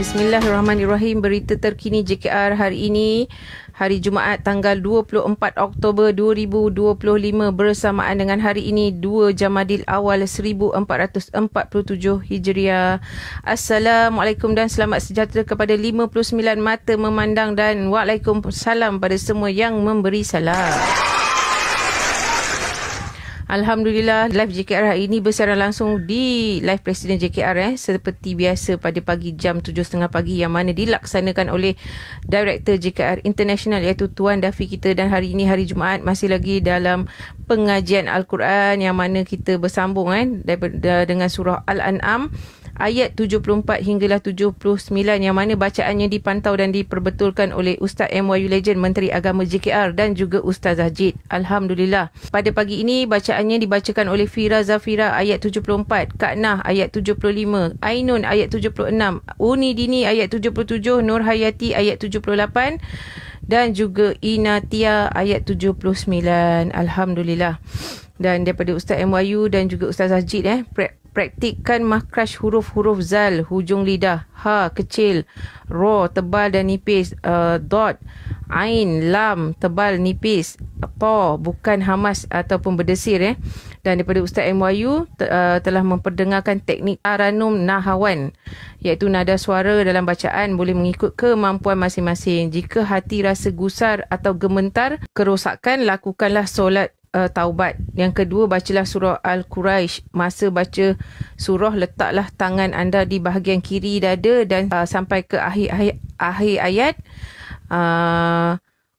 Bismillahirrahmanirrahim. Berita terkini JKR hari ini, hari Jumaat tanggal 24 Oktober 2025 bersamaan dengan hari ini 2 Jamadil Awal 1447 Hijriah. Assalamualaikum dan selamat sejahtera kepada 59 mata memandang dan waalaikumsalam pada semua yang memberi salam. Alhamdulillah, live JKR hari ini bersiaran langsung di live Presiden JKR seperti biasa pada pagi jam 7.30 pagi yang mana dilaksanakan oleh Director JKR International iaitu Tuan Dafi kita, dan hari ini hari Jumaat masih lagi dalam pengajian Al-Quran yang mana kita bersambung daripada dengan surah Al-An'am ayat 74 hinggalah 79 yang mana bacaannya dipantau dan diperbetulkan oleh Ustaz MYU Legend Menteri Agama JKR dan juga Ustaz Zahjid. Alhamdulillah. Pada pagi ini bacaannya dibacakan oleh Fira Zafira ayat 74, Kak Nah ayat 75, Ainun ayat 76, Uni Dini ayat 77, Nur Hayati ayat 78 dan juga Inatia ayat 79. Alhamdulillah. Dan daripada Ustaz MYU dan juga Ustaz Zahjid praktikkan makhraj huruf-huruf zal, hujung lidah, ha kecil, ro tebal dan nipis, dot, ain, lam tebal nipis, to bukan hamas ataupun berdesir. Dan daripada Ustaz MYU telah memperdengarkan teknik taranum nahawan iaitu nada suara dalam bacaan boleh mengikut kemampuan masing-masing. Jika hati rasa gusar atau gementar, kerosakan, lakukanlah solat taubat. Yang kedua, bacalah surah Al-Quraisy. Masa baca surah, letaklah tangan anda di bahagian kiri dada dan sampai ke akhir ayat.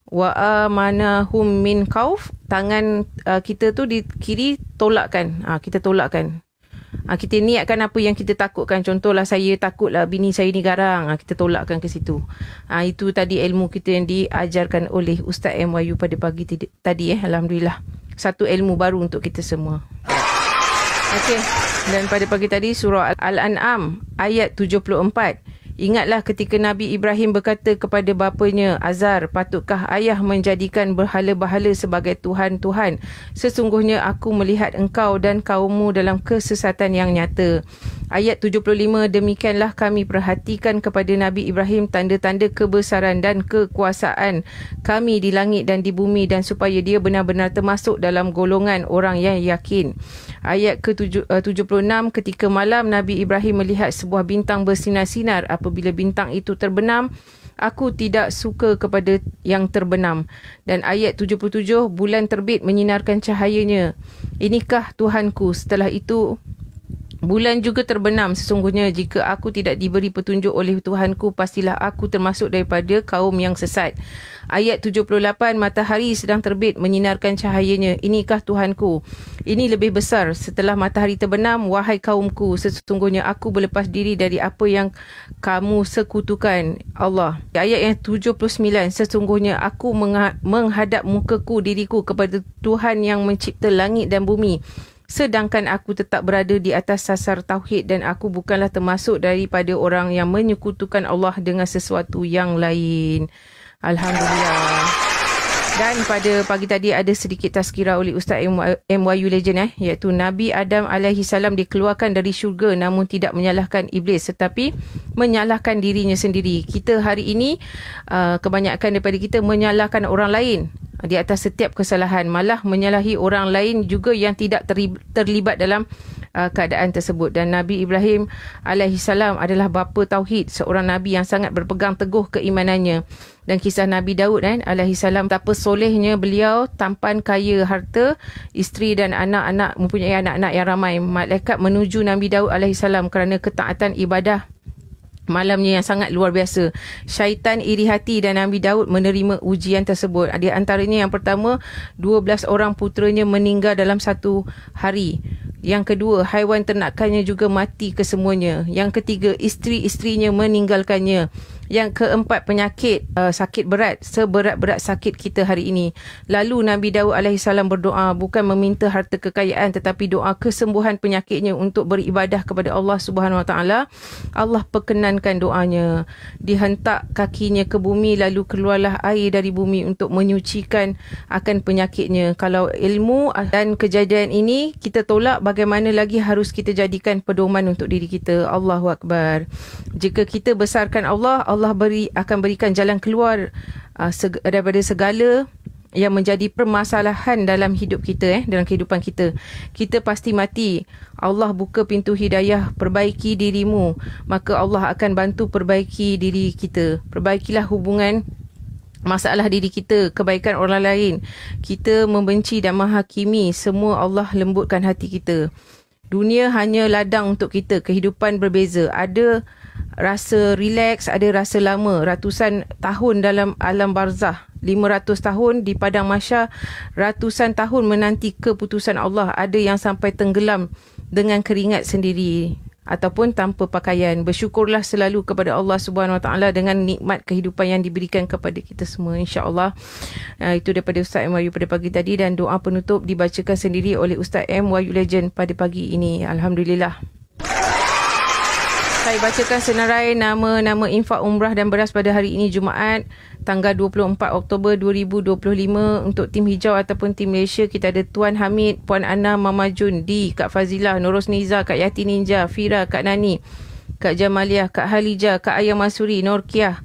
Wa amanahum min khauf. Tangan kita tu di kiri tolakkan. Kita tolakkan. Kita niatkan apa yang kita takutkan. Contohlah saya takutlah bini saya ni garang. Kita tolakkan ke situ. Itu tadi ilmu kita yang diajarkan oleh Ustaz MYU pada pagi tadi. Alhamdulillah. Satu ilmu baru untuk kita semua. Okey. Dan pada pagi tadi surah Al-An'am ayat 74. Ingatlah ketika Nabi Ibrahim berkata kepada bapanya Azar, patutkah ayah menjadikan berhala-berhala sebagai Tuhan-Tuhan? Sesungguhnya aku melihat engkau dan kaummu dalam kesesatan yang nyata. Ayat 75, demikianlah kami perhatikan kepada Nabi Ibrahim tanda-tanda kebesaran dan kekuasaan kami di langit dan di bumi dan supaya dia benar-benar termasuk dalam golongan orang yang yakin. Ayat ke-76, ketika malam Nabi Ibrahim melihat sebuah bintang bersinar-sinar. Apabila bintang itu terbenam, aku tidak suka kepada yang terbenam. Dan ayat 77, bulan terbit menyinarkan cahayanya. Inikah Tuhanku. Setelah itu bulan juga terbenam. Sesungguhnya jika aku tidak diberi petunjuk oleh Tuhanku, pastilah aku termasuk daripada kaum yang sesat. Ayat 78, matahari sedang terbit menyinarkan cahayanya. Inikah Tuhanku. Ini lebih besar. Setelah matahari terbenam, wahai kaumku, sesungguhnya aku berlepas diri dari apa yang kamu sekutukan Allah. Ayat yang 79, sesungguhnya aku menghadap mukaku diriku kepada Tuhan yang mencipta langit dan bumi. Sedangkan aku tetap berada di atas sasar tauhid dan aku bukanlah termasuk daripada orang yang menyekutukan Allah dengan sesuatu yang lain. Alhamdulillah. Dan pada pagi tadi ada sedikit tazkirah oleh Ustaz MYU Legend iaitu Nabi Adam AS dikeluarkan dari syurga namun tidak menyalahkan iblis tetapi menyalahkan dirinya sendiri. Kita hari ini kebanyakan daripada kita menyalahkan orang lain di atas setiap kesalahan, malah menyalahi orang lain juga yang tidak terlibat dalam keadaan tersebut. Dan Nabi Ibrahim AS adalah bapa tauhid, seorang Nabi yang sangat berpegang teguh keimanannya. Dan kisah Nabi Daud AS, betapa solehnya beliau, tampan, kaya harta, isteri dan anak-anak, mempunyai anak-anak yang ramai. Malaikat menuju Nabi Daud AS kerana ketaatan ibadah malamnya yang sangat luar biasa. Syaitan iri hati dan Nabi Daud menerima ujian tersebut. Di antaranya yang pertama, 12 orang puteranya meninggal dalam satu hari. Yang kedua, haiwan ternakannya juga mati kesemuanya. Yang ketiga, isteri-isterinya meninggalkannya. Yang keempat, penyakit sakit berat, seberat-berat sakit kita hari ini. Lalu Nabi Daud alaihissalam berdoa, bukan meminta harta kekayaan tetapi doa kesembuhan penyakitnya untuk beribadah kepada Allah Subhanahu Wa Taala. Allah perkenankan doanya. Dihentak kakinya ke bumi, lalu keluarlah air dari bumi untuk menyucikan akan penyakitnya. Kalau ilmu dan kejadian ini kita tolak, bagaimana lagi harus kita jadikan pedoman untuk diri kita. Allahu Akbar. Jika kita besarkan Allah, Allah akan berikan jalan keluar daripada segala yang menjadi permasalahan dalam hidup kita, dalam kehidupan kita. Kita pasti mati. Allah buka pintu hidayah, perbaiki dirimu, maka Allah akan bantu perbaiki diri kita. Perbaikilah hubungan, masalah diri kita, kebaikan orang lain. Kita membenci dan menghakimi, semua Allah lembutkan hati kita. Dunia hanya ladang untuk kita, kehidupan berbeza. Ada rasa relax, ada rasa lama, ratusan tahun dalam alam barzah, 500 tahun di padang mahsyar, ratusan tahun menanti keputusan Allah. Ada yang sampai tenggelam dengan keringat sendiri ataupun tanpa pakaian. Bersyukurlah selalu kepada Allah Subhanahu Wa Taala dengan nikmat kehidupan yang diberikan kepada kita semua, insya-Allah. Itu daripada Ustaz M. Wahyu pada pagi tadi, dan doa penutup dibacakan sendiri oleh Ustaz M. Wahyu Legend pada pagi ini. Alhamdulillah. Saya bacakan senarai nama-nama infak umrah dan beras pada hari ini Jumaat tanggal 24 Oktober 2025. Untuk tim hijau ataupun tim Malaysia, kita ada Tuan Hamid, Puan Ana, Mama Jun, D, Kak Fazilah, Nurus Niza, Kak Yati Ninja, Fira, Kak Nani, Kak Jamaliah, Kak Halijah, Kak Ayam Masuri, Norkiah,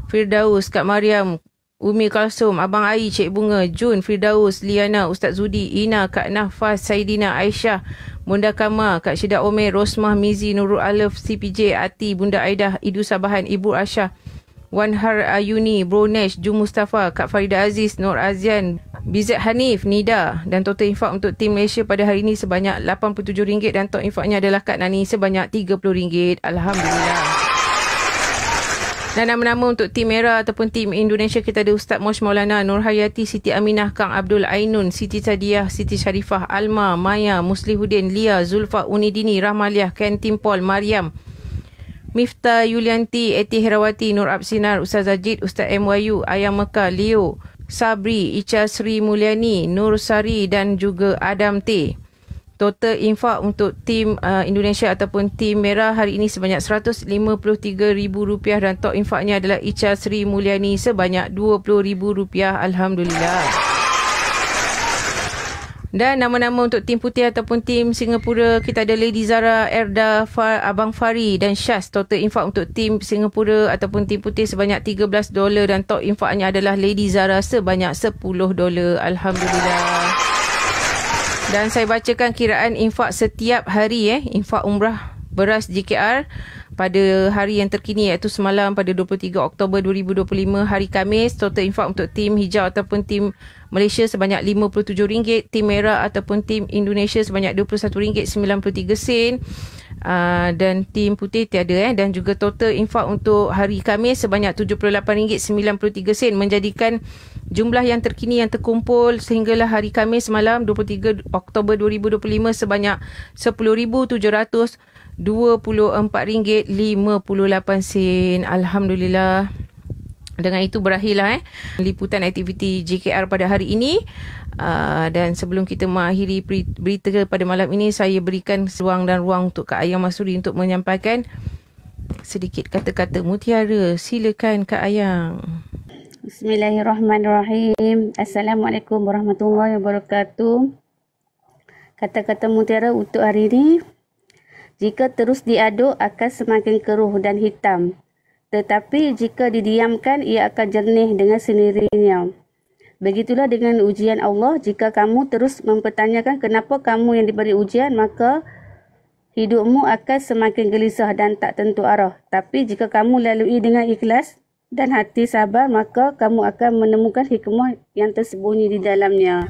Firdaus, Kak Mariam, Umi Kalsum, Abang Ai, Cik Bunga, Jun, Firdaus, Liana, Ustaz Zudi, Ina, Kak Nafas, Saidina, Aisyah, Bunda Kama, Kak Syida Omer, Rosmah, Mizi, Nurul Alif, CPJ, Ati, Bunda Aidah, Idu Sabahan, Ibu Aisyah, Wanhar Ayuni, Bro Nesh, Ju Mustafa, Kak Farida Aziz, Nur Azian, Bizet Hanif, Nida. Dan total infak untuk tim Malaysia pada hari ini sebanyak RM87 dan total infaknya adalah Kak Nani sebanyak RM30. Alhamdulillah. Dan nama-nama untuk tim merah ataupun tim Indonesia, kita ada Ustaz Mosh Maulana, Nur Hayati, Siti Aminah, Kang Abdul Ainun, Siti Sadiah, Siti Sharifah, Alma, Maya, Muslihuddin, Lia, Zulfa, Unidini, Rahmaliah, Ken Timpol, Mariam, Miftah Yulianti, Eti Herawati, Nur Absinar, Ustaz Ajid, Ustaz M. Wahyu, Ayam Mekah, Leo, Sabri, Ica Sri Mulyani, Nur Sari dan juga Adam T. Total infak untuk tim Indonesia ataupun tim merah hari ini sebanyak RM153,000 dan total infaknya adalah Ica Sri Mulyani sebanyak RM20,000. Alhamdulillah. Dan nama-nama untuk tim putih ataupun tim Singapura, kita ada Lady Zara, Erda, Abang Fari dan Syaz. Total infak untuk tim Singapura ataupun tim putih sebanyak $13 dan total infaknya adalah Lady Zara sebanyak $10. Alhamdulillah. Dan saya bacakan kiraan infak setiap hari infak umrah beras JKR pada hari yang terkini, iaitu semalam pada 23 Oktober 2025 hari Khamis. Total infak untuk tim hijau ataupun tim Malaysia sebanyak RM57, tim merah ataupun tim Indonesia sebanyak RM21.93, dan tim putih tiada dan juga total infak untuk hari Khamis sebanyak RM78.93, menjadikan jumlah yang terkini yang terkumpul sehinggalah hari Khamis malam 23 Oktober 2025 sebanyak RM10,724.58. Alhamdulillah. Dengan itu berakhirlah liputan aktiviti JKR pada hari ini. Dan sebelum kita mengakhiri berita pada malam ini, saya berikan ruang untuk Kak Ayam Masuri untuk menyampaikan sedikit kata-kata mutiara. Silakan Kak Ayam. Bismillahirrahmanirrahim. Assalamualaikum warahmatullahi wabarakatuh. Kata-kata mutiara untuk hari ini. Jika terus diaduk akan semakin keruh dan hitam. Tetapi jika didiamkan ia akan jernih dengan sendirinya. Begitulah dengan ujian Allah. Jika kamu terus mempertanyakan kenapa kamu yang diberi ujian, maka hidupmu akan semakin gelisah dan tak tentu arah. Tapi jika kamu lalui dengan ikhlas dan hati sabar, maka kamu akan menemukan hikmah yang tersembunyi di dalamnya.